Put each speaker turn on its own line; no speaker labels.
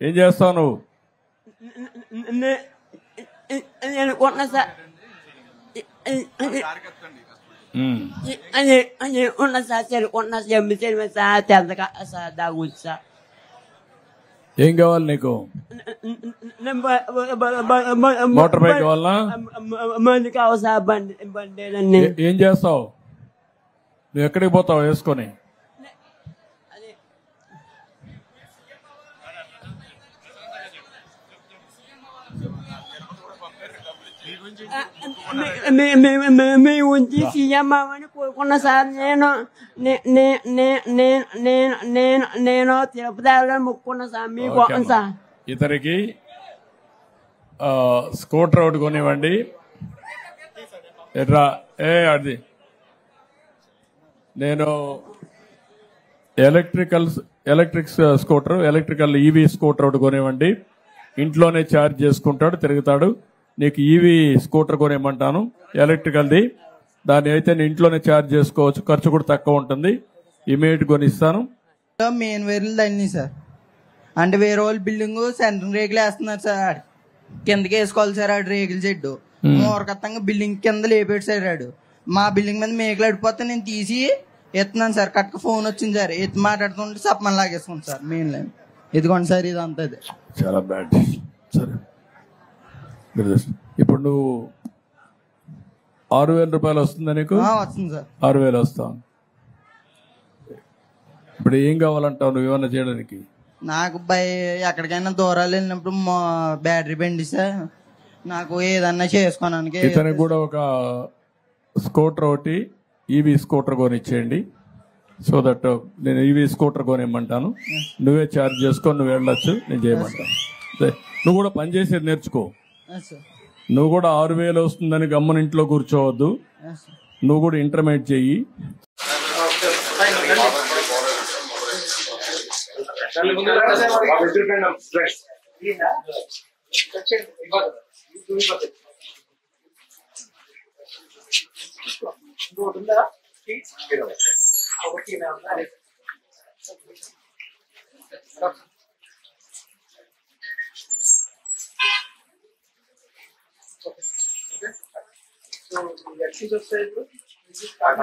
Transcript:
ఏం చేస్తావు నువ్వు?
నేను కొన్న సార్ ఉన్న సార్ కొన్న సార్ తెల్లగా సార్ దాగుంది సార్.
ఏం కావాలి నీకు? మోటార్ బైక్ కావాలా?
మంది కావాలి సార్. బండి
ఏం చేస్తావు నువ్వు? ఎక్కడికి పోతావు వేసుకొని?
మీ ఉంచి సీఎం అని కోరుకున్నా సార్. నేను తిరుపతి వెళ్ళాలని మొక్కుకున్నా సార్. మీకు సార్
ఇతనికి స్కూటర్ ఒకటి కొనివ్వండి. ఎట్రా అది నేను electric scooter, electrical EV scooter ఒకటి కొనివ్వండి. ఇంట్లోనే ఛార్జ్ చేసుకుంటాడు, తిరుగుతాడు. నీకు ఈవీ స్కూటర్ కొనివ్వమంటాను, ఎలక్ట్రికల్ది. దాన్ని అయితే నేను ఇంట్లోనే ఛార్జ్ చేసుకోవచ్చు, ఖర్చు కూడా తక్కువ ఉంటుంది. ఇమీడియట్ కొనిస్తాను.
మెయిన్ వైర్లు తల్లి సార్. అంటే వేరే వాళ్ళు బిల్డింగ్ సెంటర్ రేకులు వేస్తున్నారు సార్. కిందకి వేసుకోవాలి సార్. ఆడు రేకుల చెడ్డు మూరకత్తంగా బిల్డింగ్ కింద లేపేడు సార్. ఆడు మా బిల్డింగ్ మీద మేకలు అడిపోతే నేను తీసి ఎత్తున్నాను సార్. కట్టుకు ఫోన్ వచ్చింది సార్. ఎత్తి మాట్లాడుతుంటే సప్పమని లాగేసుకుంది సార్ మెయిన్ లైన్. ఇదిగోండి సార్, ఇది అంతా
చాలా బ్యాడ్. సరే, ఇప్పుడు నువ్వు 6,000 రూపాయలు వస్తుందా నీకు?
వస్తుంది సార్.
6,000 వస్తావు. ఇప్పుడు ఏం కావాలంటావు నువ్వు ఏమన్నా చేయడానికి?
నాకు ఎక్కడికైనా దూరాలు వెళ్ళినప్పుడు బ్యాటరీ బండి సార్. నాకు ఏదన్నా చేసుకోవడానికి.
ఇతనికి కూడా ఒక స్కూటర్ ఒకటి, ఈవీ స్కూటర్ కొనిచ్చేయండి. సో దట్ నేను ఈవీ స్కూటర్ కొనిమ్మంటాను. నువ్వే ఛార్జ్ చేసుకొని నువ్వు వెళ్ళొచ్చు, నేను చేయమంటాను. నువ్వు కూడా పని చేసేది నేర్చుకో. నువ్వు కూడా 6,000 వస్తుందని గమ్మని ఇంట్లో కూర్చోవద్దు. నువ్వు కూడా ఇంటర్మీడియట్ చెయ్యి. So,